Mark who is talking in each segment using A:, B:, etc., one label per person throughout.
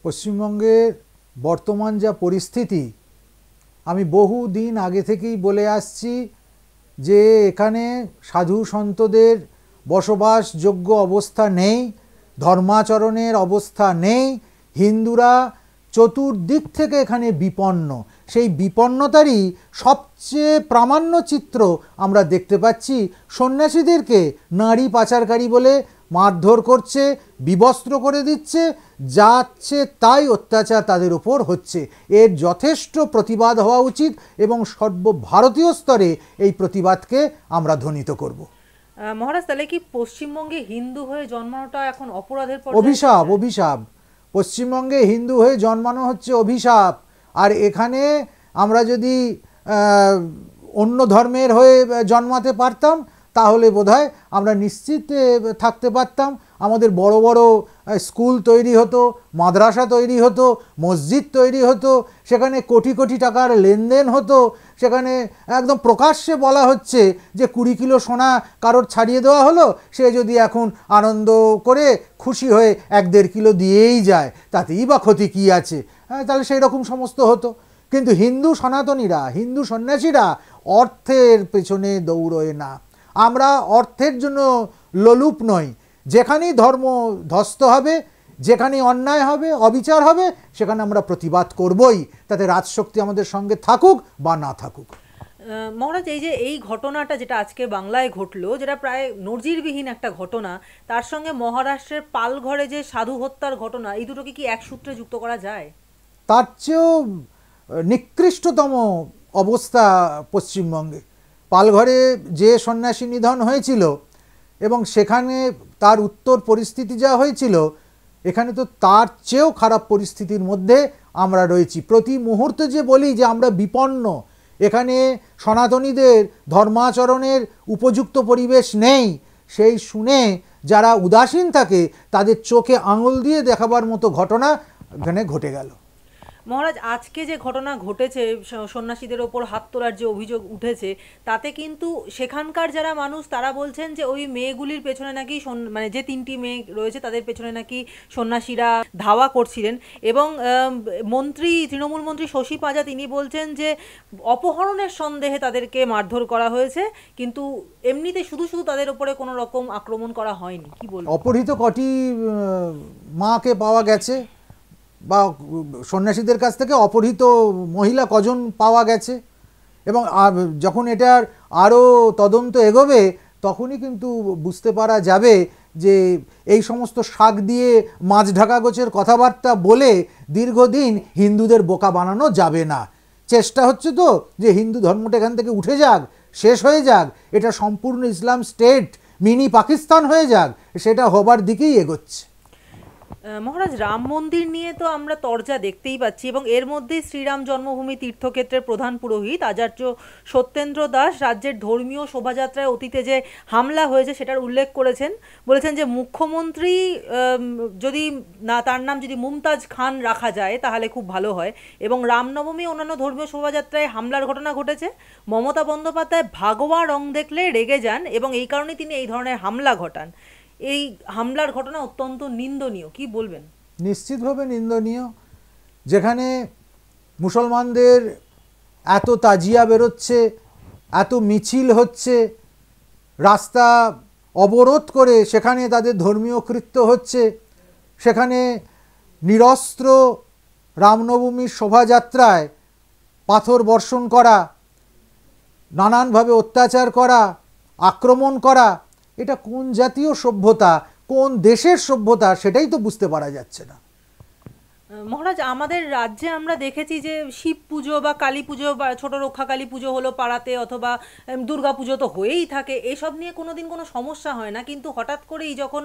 A: পশ্চিমবঙ্গের বর্তমান যা পরিস্থিতি, আমি বহু দিন আগে থেকেই বলে আসছি যে এখানে সাধু সন্তদের বসবাসযোগ্য অবস্থা নেই, ধর্মাচরণের অবস্থা নেই, হিন্দুরা চতুর্দিক থেকে এখানে বিপন্ন। সেই বিপন্নতারই সবচেয়ে প্রামাণ্য চিত্র আমরা দেখতে পাচ্ছি। সন্ন্যাসীদেরকে নারী পাচারকারী বলে মারধর করছে, বিবস্ত্র করে দিচ্ছে, যাচ্ছে তাই অত্যাচার তাদের উপর হচ্ছে। এর যথেষ্ট প্রতিবাদ হওয়া উচিত এবং সর্বভারতীয় স্তরে এই প্রতিবাদকে আমরা ধ্বনিত করব।
B: মহারাজ, তাহলে কি পশ্চিমবঙ্গে হিন্দু হয়ে জন্মানোটা এখন অপরাধের
A: অভিশাপ? অভিশাপ। পশ্চিমবঙ্গে হিন্দু হয়ে জন্মানো হচ্ছে অভিশাপ। আর এখানে আমরা যদি অন্য ধর্মের হয়ে জন্মাতে পারতাম তাহলে বোধহয় আমরা নিশ্চিত থাকতে পারতাম। আমাদের বড় বড় স্কুল তৈরি হতো, মাদ্রাসা তৈরি হতো, মসজিদ তৈরি হতো, সেখানে কোটি কোটি টাকার লেনদেন হতো। সেখানে একদম প্রকাশ্যে বলা হচ্ছে যে 20 কিলো সোনা কারোর ছাড়িয়ে দেওয়া হলো, সে যদি এখন আনন্দ করে খুশি হয়ে 1-1.5 কিলো দিয়েই যায়, তাতেই বা ক্ষতি কী আছে? তাহলে সেই রকম সমস্ত হতো। কিন্তু হিন্দু সনাতনীরা, হিন্দু সন্ন্যাসীরা অর্থের পেছনে দৌড়োয় না। আমরা অর্থের জন্য লোলুপ নই। যেখানেই ধর্ম ধ্বস্ত হবে, যেখানেই অন্যায় হবে, অবিচার হবে, সেখানে আমরা প্রতিবাদ করবই, তাতে রাজশক্তি আমাদের সঙ্গে থাকুক বা না থাকুক।
B: মহারাজ, এই যে এই ঘটনাটা যেটা আজকে বাংলায় ঘটলো, যেটা প্রায় নজিরবিহীন একটা ঘটনা, তার সঙ্গে মহারাষ্ট্রের পালঘরে যে সাধু হত্যার ঘটনা, এই দুটোকে কি এক সূত্রে যুক্ত করা যায়?
A: তার চেয়েও নিকৃষ্টতম অবস্থা পশ্চিমবঙ্গে। পালঘরে যে সন্ন্যাসী নিধন হয়েছিল এবং সেখানে তার উত্তর পরিস্থিতি যা হয়েছিল, এখানে তো তার চেয়েও খারাপ পরিস্থিতির মধ্যে আমরা রয়েছি। প্রতি মুহূর্তে যে বলি যে আমরা বিপন্ন, এখানে সনাতনীদের ধর্মাচরণের উপযুক্ত পরিবেশ নেই, সেই শুনে যারা উদাসীন থাকে তাদের চোখে আঙুল দিয়ে দেখাবার মতো ঘটনা এখানে ঘটে গেল।
B: মহারাজ, আজকে যে ঘটনা ঘটেছে, সন্ন্যাসীদের ওপর হাত তোলার যে অভিযোগ উঠেছে, তাতে কিন্তু সেখানকার যারা মানুষ তারা বলছেন যে ওই মেয়েগুলির পেছনে নাকি মানে যে 3টি মেয়ে রয়েছে তাদের পেছনে নাকি সন্ন্যাসীরা ধাওয়া করছিলেন। এবং তৃণমূল মন্ত্রী শশী পাঁজা তিনি বলছেন যে অপহরণের সন্দেহে তাদেরকে মারধর করা হয়েছে, কিন্তু এমনিতে শুধু শুধু তাদের ওপরে কোনো রকম আক্রমণ করা হয়নি। কি বলবো?
A: অপহৃত কটি মাকে পাওয়া গেছে বা সন্ন্যাসীদের কাছ থেকে অপহৃত মহিলা কজন পাওয়া গেছে? এবং যখন এটার আরও তদন্ত এগোবে তখনই কিন্তু বুঝতে পারা যাবে যে এই সমস্ত শাক দিয়ে মাছ ঢাকা গোছের কথাবার্তা বলে দীর্ঘদিন হিন্দুদের বোকা বানানো যাবে না। চেষ্টা হচ্ছে তো যে হিন্দু ধর্মটা এখান থেকে উঠে যাক, শেষ হয়ে যাক, এটা সম্পূর্ণ ইসলাম স্টেট, মিনি পাকিস্তান হয়ে যাক, সেটা হবার দিকেই এগোচ্ছে।
B: মহারাজ, রাম মন্দির নিয়ে তো আমরা তরজা দেখতেই পাচ্ছি, এবং এর মধ্যেই শ্রীরাম জন্মভূমি তীর্থক্ষেত্রের প্রধান পুরোহিত আচার্য সত্যেন্দ্র দাস রাজ্যের ধর্মীয় শোভাযাত্রায় অতীতে যে হামলা হয়েছে সেটার উল্লেখ করেছেন। বলেছেন যে মুখ্যমন্ত্রী যদি না, তার নাম যদি মুমতাজ খান রাখা যায় তাহলে খুব ভালো হয়। এবং রামনবমী অন্যান্য ধর্মীয় শোভাযাত্রায় হামলার ঘটনা ঘটেছে। মমতা বন্দ্যোপাধ্যায় ভাগোয়া রং দেখলে রেগে যান এবং এই কারণে তিনি এই ধরনের হামলা ঘটান। এই হামলার ঘটনা অত্যন্ত নিন্দনীয়। কি বলবেন?
A: নিশ্চিতভাবে নিন্দনীয়। যেখানে মুসলমানদের এত তাজিয়া বেরোচ্ছে, এত মিছিল হচ্ছে, রাস্তা অবরোধ করে সেখানে তাদের ধর্মীয় কৃত্য হচ্ছে, সেখানে নিরস্ত্র রামনবমীর শোভাযাত্রায় পাথর বর্ষণ করা, নানানভাবে অত্যাচার করা, আক্রমণ করা, এটা কোন জাতীয় সভ্যতা, কোন দেশের সভ্যতা, সেটাই তো বুঝতে পারা যাচ্ছে না।
B: মহারাজ, আমাদের রাজ্যে আমরা দেখেছি যে শিব পুজো বা কালী পুজো বা ছোট রক্ষা কালী পুজো হলো পাড়াতে, অথবা দুর্গা পুজো তো হয়েই থাকে, এসব নিয়ে কোনোদিন কোনো সমস্যা হয় না। কিন্তু হঠাৎ করেই যখন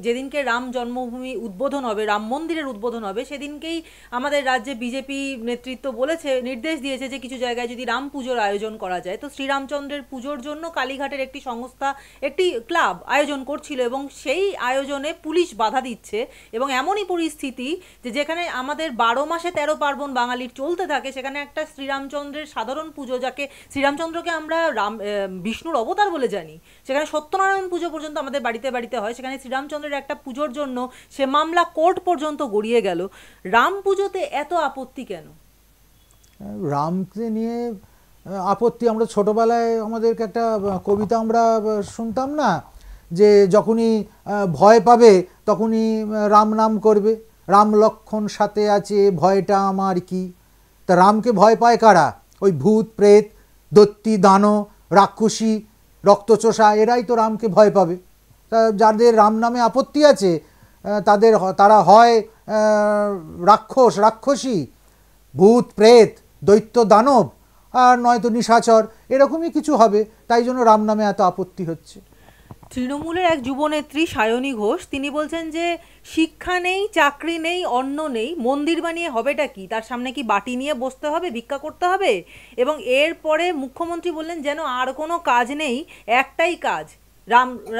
B: যেদিনকে রাম জন্মভূমি উদ্বোধন হবে, রাম মন্দিরের উদ্বোধন হবে, সেদিনকেই আমাদের রাজ্যে বিজেপি নেতৃত্ব নির্দেশ দিয়েছে যে কিছু জায়গায় যদি রাম পুজোর আয়োজন করা যায়। তো শ্রীরামচন্দ্রের পুজোর জন্য কালীঘাটের একটি সংস্থা, একটি ক্লাব আয়োজন করছিল এবং সেই আয়োজনে পুলিশ বাধা দিচ্ছে। এবং এমনই পরিস্থিতি যে যেখানে আমাদের 12 মাসে 13 পার্বণ বাঙালির চলতে থাকে, সেখানে একটা শ্রীরামচন্দ্রের সাধারণ পুজো, যাকে শ্রীরামচন্দ্রকে আমরা বিষ্ণুর অবতার বলে জানি, সেখানে সত্যনারায়ণ পুজো পর্যন্ত আমাদের বাড়িতে বাড়িতে হয়, সেখানে শ্রীরামচন্দ্রের একটা পুজোর জন্য সে মামলা কোর্ট পর্যন্ত গড়িয়ে গেল। রাম পুজোতে এত আপত্তি কেন?
A: রামকে নিয়ে আপত্তি, আমরা ছোটবেলায় আমাদেরকে একটা কবিতা আমরা শুনতাম না, যে যখনই ভয় পাবে তখনই রাম নাম করবে, রাম লক্ষণ সাথে আছে ভয়টা আমার কি। তা রামকে ভয় পায় কারা? ওই ভূত প্রেত, দৈত্যী দানব, রাক্ষসী, রক্তচোষা, এরাই তো রামকে ভয় পাবে। তা যাদের রাম নামে আপত্তি আছে তারা হয় রাক্ষস রাক্ষসী, ভূত প্রেত, দৈত্য দানব, আর নয়তো নিশাচর, এরকমই কিছু হবে। তাই জন্য রাম নামে এত আপত্তি হচ্ছে।
B: তৃণমূলের এক যুবনেত্রী সায়নী ঘোষ, তিনি বলছেন যে শিক্ষা নেই, চাকরি নেই, অন্ন নেই, মন্দির বানিয়ে হবেটা কি? তার সামনে কি বাটি নিয়ে বসতে হবে, ভিক্ষা করতে হবে? এবং এরপরে মুখ্যমন্ত্রী বললেন যেন আর কোনো কাজ নেই, একটাই কাজ,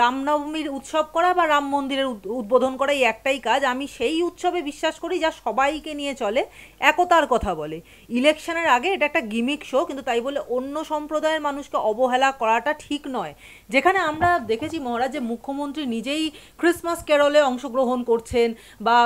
B: রামনবমীর উৎসব করা বা রাম মন্দিরের উদ্বোধন করা, এই একটাই কাজ। আমি সেই উৎসবে বিশ্বাস করি যা সবাইকে নিয়ে চলে, একতার কথা বলে। ইলেকশনের আগে এটা একটা গিমিক শো, কিন্তু তাই বলে অন্য সম্প্রদায়ের মানুষকে অবহেলা করাটা ঠিক নয়। যেখানে আমরা দেখেছি মহারাজ যে মুখ্যমন্ত্রী নিজেই ক্রিসমাস ক্যারলে অংশগ্রহণ করছেন, বা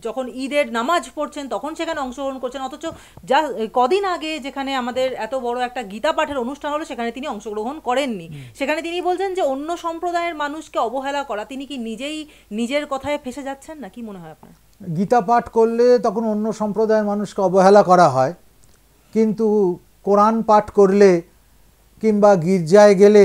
B: যখন ঈদের নামাজ পড়ছেন তখন সেখানে অংশগ্রহণ করছেন, অথচ যা কদিন আগে যেখানে আমাদের এত বড় একটা গীতা পাঠের অনুষ্ঠান হলো সেখানে তিনি অংশগ্রহণ করেননি। সেখানে তিনি বলছেন যে অন্য সম্প্রদায়ের মানুষকে অবহেলা করা। তিনি কি নিজেই নিজের কথায় ফেঁসে যাচ্ছেন না? কি মনে হয় আপনার?
A: গীতা পাঠ করলে তখন অন্য সম্প্রদায়ের মানুষকে অবহেলা করা হয়, কিন্তু কোরআন পাঠ করলে কিংবা গির্জায় গেলে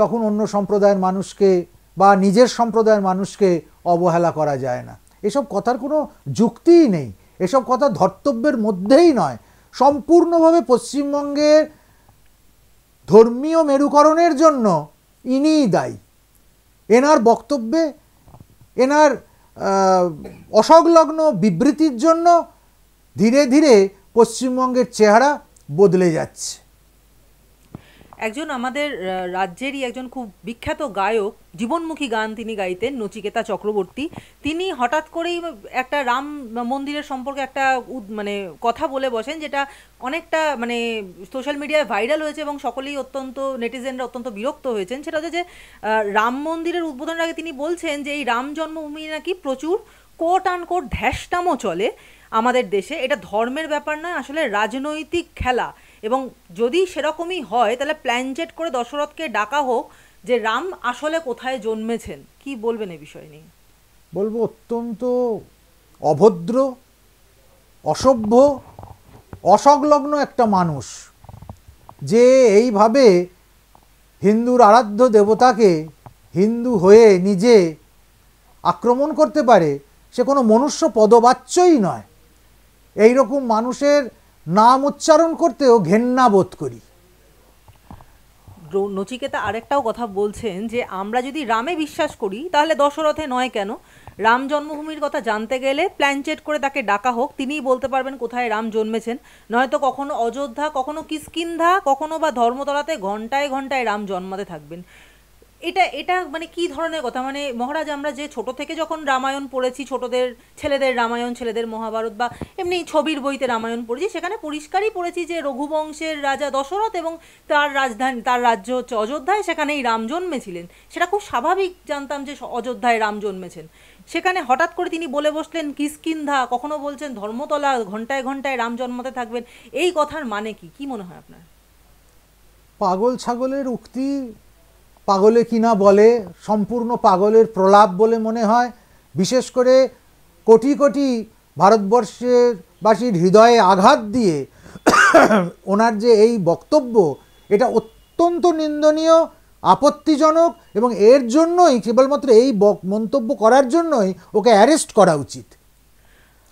A: তখন অন্য সম্প্রদায়ের মানুষকে বা নিজের সম্প্রদায়ের মানুষকে অবহেলা করা যায় না। এসব কথার কোনো যুক্তিই নেই, এসব কথা ধর্তব্যের মধ্যেই নয়। সম্পূর্ণভাবে পশ্চিমবঙ্গের ধর্মীয় মেরুকরণের জন্য ইনিই দায়ী। এনার বক্তব্যে, এনার অসংলগ্ন বিবৃতির জন্য ধীরে ধীরে পশ্চিমবঙ্গের চেহারা বদলে যাচ্ছে।
B: একজন আমাদের রাজ্যেরই একজন খুব বিখ্যাত গায়ক, জীবনমুখী গান তিনি গাইতেন, নচিকেতা চক্রবর্তী, তিনি হঠাৎ করেই একটা রাম মন্দিরের সম্পর্কে একটা মানে কথা বলে বসেন, যেটা অনেকটা মানে সোশ্যাল মিডিয়ায় ভাইরাল হয়েছে এবং সকলেই নেটিজেনরা অত্যন্ত বিরক্ত হয়েছেন। সেটা হচ্ছে যে রাম মন্দিরের উদ্বোধনের আগে তিনি বলছেন যে এই রাম জন্মভূমি নাকি প্রচুর কোট আনকোট ধ্যাসটামো চলে আমাদের দেশে। এটা ধর্মের ব্যাপার নয়, আসলে রাজনৈতিক খেলা। এবং যদি সেরকমই হয় তাহলে প্ল্যানচেট করে দশরথকে ডাকা হোক যে রাম আসলে কোথায় জন্মেছেন। কি বলবেন এই বিষয় নিয়ে?
A: বলবো অত্যন্ত অভদ্র, অসভ্য, অসংলগ্ন একটা মানুষ যে এইভাবে হিন্দুর আরাধ্য দেবতাকে হিন্দু হয়ে নিজে আক্রমণ করতে পারে, সে কোনো মনুষ্য পদবাচ্যই নয়। এই রকম মানুষের নাম উচ্চারণ করতেও ঘেন্না বোধ করি।
B: নচিকেতা আরেকটাও কথা বলছেন যে আমরা যদি রামে বিশ্বাস করি তাহলে দশরথে নয় কেন? রাম জন্মভূমির কথা জানতে গেলে প্ল্যানচেট করে তাকে ডাকা হোক, তিনিই বলতে পারবেন কোথায় রাম জন্মেছেন। নয়তো কখনো অযোধ্যা, কখনো কিষ্কিন্ধা, কখনো বা ধর্মতলাতে ঘন্টায় ঘন্টায় রাম জন্মাতে থাকবেন। এটা মানে কি ধরনের কথা? মানে মহারাজ, আমরা যে ছোট থেকে যখন রামায়ণ পড়েছি, ছেলেদের রামায়ণ, ছেলেদের মহাভারত, বা এমনি ছবির বইতে রামায়ণ পড়েছি, সেখানে পরিষ্কারই পড়েছি যে রঘুবংশের রাজা দশরথ এবং তার রাজধানী, তার রাজ্য হচ্ছে অযোধ্যায়, সেখানেই রাম জন্মেছিলেন। সেটা খুব স্বাভাবিক জানতাম যে অযোধ্যায় রাম জন্মেছেন। সেখানে হঠাৎ করে তিনি বলে বসলেন কিষ্কিন্ধা, কখনো বলছেন ধর্মতলা, ঘন্টায় ঘন্টায় রাম জন্মাতে থাকবেন। এই কথার মানে কি মনে হয় আপনার?
A: পাগল ছাগলের উক্তি, পাগলে কিনা বলে, সম্পূর্ণ পাগলের প্রলাপ বলে মনে হয়। বিশেষ করে কোটি কোটি ভারতবর্ষের বাসীর হৃদয়ে আঘাত দিয়ে ওনার যে এই বক্তব্য, এটা অত্যন্ত নিন্দনীয়, আপত্তিজনক, এবং এর জন্যই, কেবলমাত্র এই মন্তব্য করার জন্যই ওকে অ্যারেস্ট করা উচিত।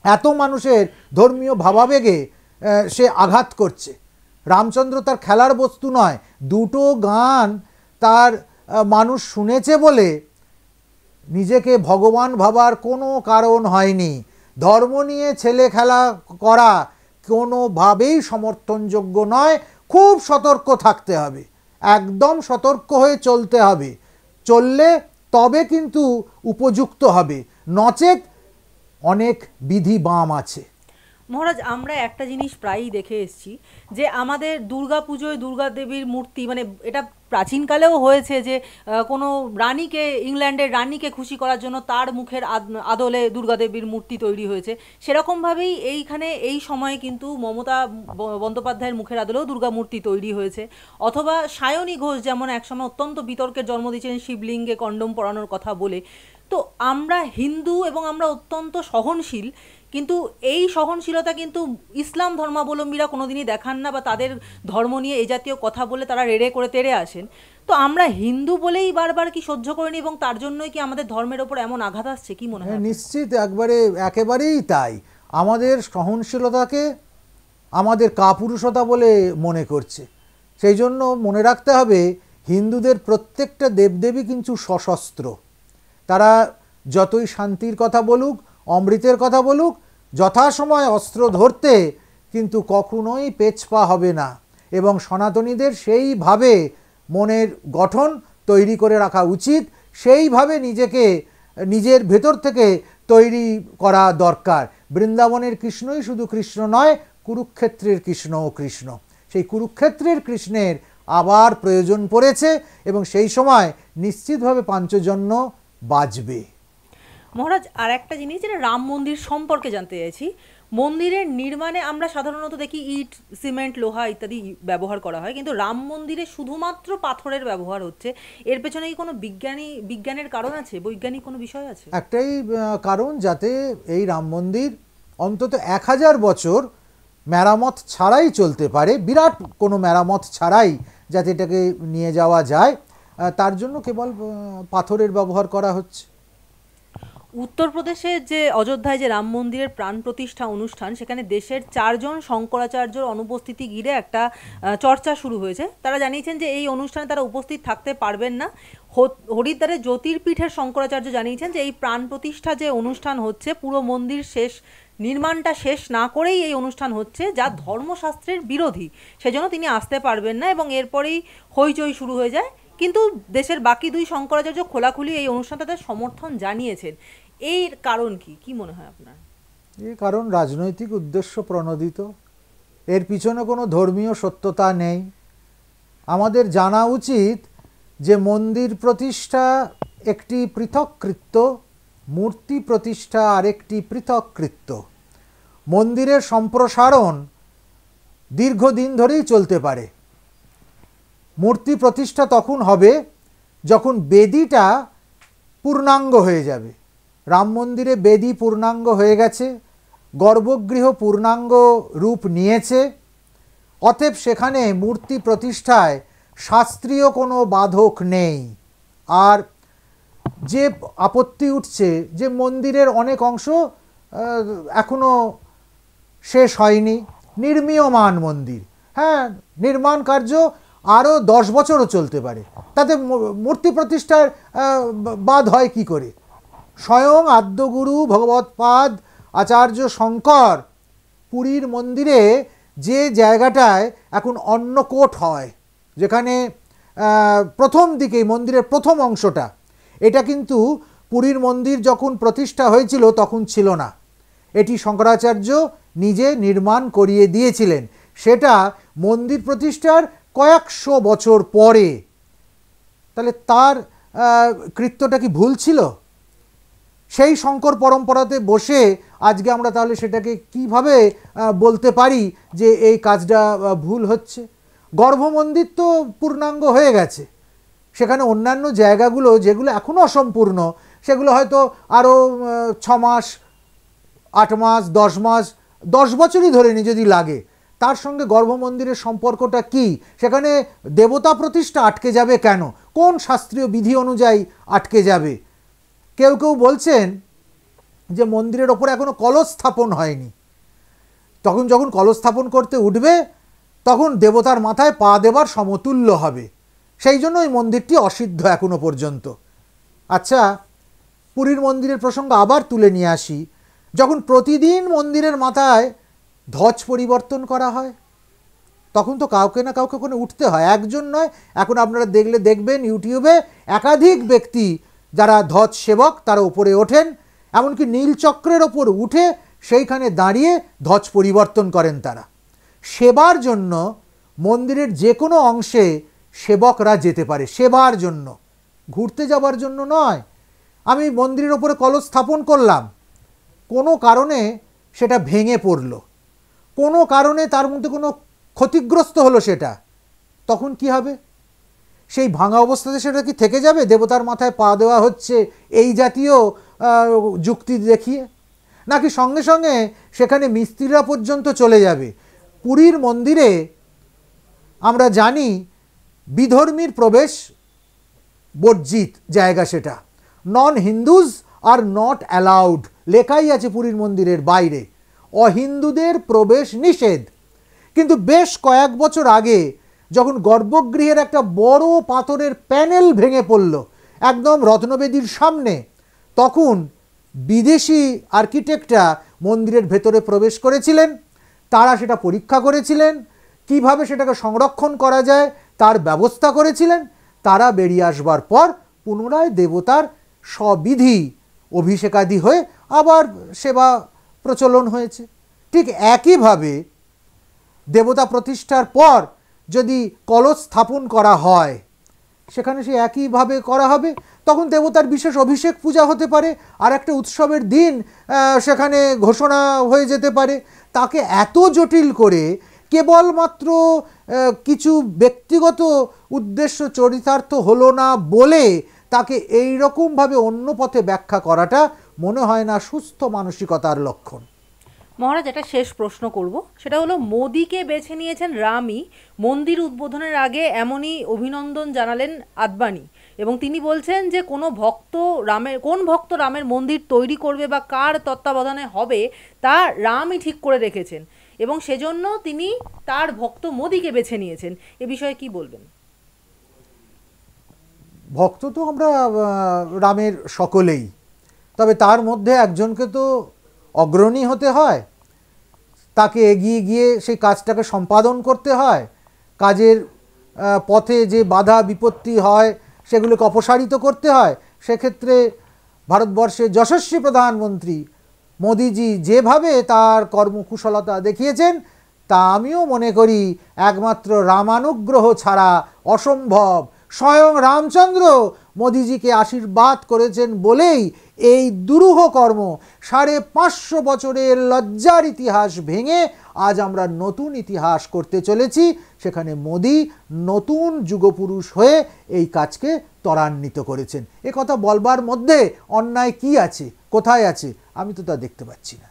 A: এত মানুষের ধর্মীয় ভাবাবেগে সে আঘাত করছে। রামচন্দ্র তার খেলার বস্তু নয়। দুটো গান তার মানুষ শুনেছে বলে নিজেকে ভগবান ভাবার কোনো কারণ হয়নি। ধর্ম নিয়ে ছেলে খেলা করা কোনোভাবেই সমর্থনযোগ্য নয়। খুব সতর্ক থাকতে হবে, একদম সতর্ক হয়ে চলতে হবে। চললে তবে কিন্তু উপযুক্ত হবে, নচেত অনেক বিধি বাম আছে।
B: মহারাজ, আমরা একটা জিনিস প্রায়ই দেখে এসেছি যে আমাদের দুর্গা পুজোয় দুর্গা দেবীর মূর্তি, মানে এটা প্রাচীনকালেও হয়েছে যে কোনো রানীকে, ইংল্যান্ডের রানীকে খুশি করার জন্য তার মুখের আদলে দুর্গা দেবীর মূর্তি তৈরি হয়েছে। সেরকমভাবেই এইখানে এই সময়ে কিন্তু মমতা বন্দ্যোপাধ্যায়ের মুখের আদলেও দুর্গা মূর্তি তৈরি হয়েছে। অথবা সায়নী ঘোষ যেমন একসময় অত্যন্ত বিতর্কের জন্ম দিয়েছিলেন শিবলিঙ্গে কন্ডম পরানোর কথা বলে। তো আমরা হিন্দু এবং আমরা অত্যন্ত সহনশীল, কিন্তু এই সহনশীলতা কিন্তু ইসলাম ধর্মাবলম্বীরা কোনোদিনই দেখান না, বা তাদের ধর্ম নিয়ে এই জাতীয় কথা বলে তারা রেড়ে করে তেড়ে আসেন। তো আমরা হিন্দু বলেই বারবার কি সহ্য করিনি, এবং তার জন্যই কি আমাদের ধর্মের ওপর এমন আঘাত আসছে, কি মনে হয়?
A: নিশ্চিত, একেবারেই তাই। আমাদের সহনশীলতাকে আমাদের কাপুরুষতা বলে মনে করছে। সেই জন্য মনে রাখতে হবে, হিন্দুদের প্রত্যেকটা দেবদেবী কিন্তু সশস্ত্র। তারা যতই শান্তির কথা বলুক, অমৃতের কথা বলুক, যথাসময় অস্ত্র ধরতে কিন্তু কখনোই পেছপা হবে না। এবং সনাতনীদের সেইভাবে মনের গঠন তৈরি করে রাখা উচিত, সেইভাবে নিজেকে নিজের ভেতর থেকে তৈরি করা দরকার। বৃন্দাবনের কৃষ্ণই শুধু কৃষ্ণ নয়, কুরুক্ষেত্রের কৃষ্ণও কৃষ্ণ। সেই কুরুক্ষেত্রের কৃষ্ণের আবার প্রয়োজন পড়েছে, এবং সেই সময় নিশ্চিতভাবে পাঞ্চজন্য বাজবে।
B: মহারাজ, আর একটা জিনিস, যেটা রাম মন্দির সম্পর্কে জানতে চাইছি। মন্দিরের নির্মাণে আমরা সাধারণত দেখি ইট, সিমেন্ট, লোহা ইত্যাদি ব্যবহার করা হয়, কিন্তু রাম মন্দিরে শুধুমাত্র পাথরের ব্যবহার হচ্ছে। এর পেছনে কি কোনো বিজ্ঞানের কারণ আছে, বৈজ্ঞানিক কোনো বিষয় আছে?
A: একটাই কারণ, যাতে এই রাম মন্দির অন্তত 1000 বছর মেরামত ছাড়াই চলতে পারে, বিরাট কোনো মেরামত ছাড়াই যাতে এটাকে নিয়ে যাওয়া যায়, তার জন্য কেবল পাথরের ব্যবহার করা হচ্ছে।
B: উত্তরপ্রদেশের যে অযোধ্যায় যে রাম মন্দিরের প্রাণ প্রতিষ্ঠা অনুষ্ঠান, সেখানে দেশের 4 জন শঙ্করাচার্যর অনুপস্থিতি ঘিরে একটা চর্চা শুরু হয়েছে। তারা জানিয়েছেন যে এই অনুষ্ঠানে তারা উপস্থিত থাকতে পারবেন না। হরিদ্বারের জ্যোতির্পীঠের শঙ্করাচার্য জানিয়েছেন যে এই প্রাণ প্রতিষ্ঠা যে অনুষ্ঠান হচ্ছে, পুরো মন্দির নির্মাণটা শেষ না করেই এই অনুষ্ঠান হচ্ছে, যা ধর্মশাস্ত্রের বিরোধী। সেজন্য তিনি আসতে পারবেন না, এবং এরপরেই হইচই শুরু হয়ে যায়। কিন্তু দেশের বাকি 2 শঙ্করাচার্য খোলাখুলি এই অনুষ্ঠানটাতে সমর্থন জানিয়েছেন। এর কারণ কি মনে হয় আপনার?
A: এর কারণ রাজনৈতিক উদ্দেশ্য প্রণোদিত। এর পিছনে কোনো ধর্মীয় সত্যতা নেই। আমাদের জানা উচিত যে মন্দির প্রতিষ্ঠা একটি পৃথক কৃত্য, মূর্তি প্রতিষ্ঠা আরেকটি পৃথক কৃত্য। মন্দিরের সম্প্রসারণ দীর্ঘদিন ধরেই চলতে পারে। মূর্তি প্রতিষ্ঠা তখন হবে যখন বেদিটা পূর্ণাঙ্গ হয়ে যাবে। রাম মন্দিরে বেদি পূর্ণাঙ্গ হয়ে গেছে, গর্ভগৃহ পূর্ণাঙ্গ রূপ নিয়েছে। অতএব সেখানে মূর্তি প্রতিষ্ঠায় শাস্ত্রীয় কোনো বাধক নেই। আর যে আপত্তি উঠছে যে মন্দিরের অনেক অংশ এখনো শেষ হয়নি, নির্মীয়মান মন্দির, হ্যাঁ, নির্মাণ কার্য আরও 10 বছরও চলতে পারে, তাতে মূর্তি প্রতিষ্ঠার বাদ হয় কি করে? স্বয়ং আদ্যগুরু ভগবৎপাদ আচার্য শঙ্কর পুরীর মন্দিরে যে জায়গাটায় এখন অন্নকূট হয়, যেখানে প্রথম দিকে মন্দিরের প্রথম অংশটা, এটা কিন্তু পুরীর মন্দির যখন প্রতিষ্ঠা হয়েছিল তখন ছিল না। এটি শঙ্করাচার্য নিজে নির্মাণ করিয়ে দিয়েছিলেন। সেটা মন্দির প্রতিষ্ঠার কয়েকশো বছর পরে। তাহলে তার কৃত্যটা কি ভুল ছিল? সেই শঙ্কর পরম্পরাতে বসে আজকে আমরা তাহলে সেটাকে কিভাবে বলতে পারি যে এই কাজটা ভুল হচ্ছে? গর্ভমন্দির তো পূর্ণাঙ্গ হয়ে গেছে, সেখানে অন্যান্য জায়গাগুলো যেগুলো এখনও অসম্পূর্ণ, সেগুলো হয়তো আরও 6 মাস, 8 মাস, 10 মাস, 10 বছরই ধরে নি যদি লাগে। তার সঙ্গে গর্ভমন্দিরের সম্পর্কটা কি? সেখানে দেবতা প্রতিষ্ঠা আটকে যাবে কেন? কোন শাস্ত্রীয় বিধি অনুযায়ী আটকে যাবে? কেউ কেউ বলছেন যে মন্দিরের ওপরে এখনো কলস স্থাপন হয়নি, তখন যখন কলস স্থাপন করতে উঠবে তখন দেবতার মাথায় পা দেবার সমতুল্য হবে, সেই জন্য এই মন্দিরটি অসিদ্ধ এখনো পর্যন্ত। আচ্ছা, পুরীর মন্দিরের প্রসঙ্গ আবার তুলে নিয়ে আসি। যখন প্রতিদিন মন্দিরের মাথায় ধ্বজ পরিবর্তন করা হয়, তখন তো কাউকে না কাউকে ওখানে উঠতে হয়, একজন নয়। এখন আপনারা দেখবেন ইউটিউবে একাধিক ব্যক্তি যারা ধ্বজ সেবক তারা উপরে ওঠেন, এমনকি নীলচক্রের ওপর উঠে সেইখানে দাঁড়িয়ে ধ্বজ পরিবর্তন করেন তারা। সেবার জন্য মন্দিরের যে কোনো অংশে সেবকরা যেতে পারে, সেবার জন্য, ঘুরতে যাবার জন্য নয়। আমি মন্দিরের ওপরে কলস স্থাপন করলাম, কোনো কারণে সেটা ভেঙে পড়ল, কোনো কারণে তার মধ্যে কোনো ক্ষতিগ্রস্ত হলো, সেটা তখন কি হবে? সেই ভাঙা অবস্থাতে সেটা কি থেকে যাবে? দেবতার মাথায় পা দেওয়া হচ্ছে এই জাতীয় যুক্তি দেখিয়ে, নাকি সঙ্গে সঙ্গে সেখানে মিস্ত্রিরা পর্যন্ত চলে যাবে? পুরীর মন্দিরে আমরা জানি বিধর্মীর প্রবেশ বর্জিত জায়গা, সেটা নন হিন্দুজ আর নট অ্যালাউড লেখাই আছে পুরীর মন্দিরের বাইরে, অহিন্দুদের প্রবেশ নিষেধ। কিন্তু বেশ কয়েক বছর আগে যখন গর্ভগৃহের একটা বড় পাথরের প্যানেল ভেঙে পড়ল একদম রত্নবেদীর সামনে, তখন বিদেশি আর্কিটেক্টরা মন্দিরের ভেতরে প্রবেশ করেছিলেন, তারা সেটা পরীক্ষা করেছিলেন, কিভাবে সেটাকে সংরক্ষণ করা যায় তার ব্যবস্থা করেছিলেন। তারা বেরিয়ে আসবার পর পুনরায় দেবতার সবিধি অভিষেকাদি হয়ে আবার সেবা প্রচলন হয়েছে। ঠিক একইভাবে দেবতা প্রতিষ্ঠার পর যদি কলস স্থাপন করা হয়, সেখানে সে একইভাবে করা হবে। তখন দেবতার বিশেষ অভিষেক পূজা হতে পারে, আর একটা উৎসবের দিন সেখানে ঘোষণা হয়ে যেতে পারে। তাকে এত জটিল করে কেবলমাত্র কিছু ব্যক্তিগত উদ্দেশ্য চরিতার্থ হলো না বলে তাকে এই রকমভাবে অন্য পথে ব্যাখ্যা করাটা মনে হয় না সুস্থ মানসিকতার লক্ষণ।
B: মহারাজ, একটা শেষ প্রশ্ন করব, সেটা হলো মোদিকে বেছে নিয়েছেন রামই মন্দির উদ্বোধনের আগে, এমনই অভিনন্দন জানালেন আদবানি, এবং তিনি বলছেন যে কোন ভক্ত রামের মন্দির তৈরি করবে বা কার তত্ত্বাবধানে হবে তা রামই ঠিক করে রেখেছেন, এবং সেজন্য তিনি তার ভক্ত মোদিকে বেছে নিয়েছেন। এ বিষয়ে কি বলবেন?
A: ভক্ত তো আমরা রামের সকলেই, তবে তার মধ্যে একজনকে তো অগ্রণী হতে হয়, তাকে এগিয়ে গিয়ে সেই কাজটাকে সম্পাদন করতে হয়, কাজের পথে যে বাধা বিপত্তি হয় সেগুলোকে অপসারিত করতে হয়। সেক্ষেত্রে ভারতবর্ষের যশস্বী প্রধানমন্ত্রী মোদিজি যেভাবে তার কর্মকুশলতা দেখিয়েছেন, তা আমিও মনে করি একমাত্র রামানুগ্রহ ছাড়া অসম্ভব। স্বয়ং রামচন্দ্র মোদিজিকে আশীর্বাদ করেছেন বলেই এই দুরূহ কর্ম 550 বছরের লজ্জার ইতিহাস ভেঙে আজ আমরা নতুন ইতিহাস করতে চলেছি। সেখানে মোদি নতুন যুগপুরুষ হয়ে এই কাজকে ত্বরান্বিত করেছেন। এ কথা বলবার মধ্যে অন্যায় কি আছে, কোথায় আছে? আমি তো তা দেখতে পাচ্ছি না।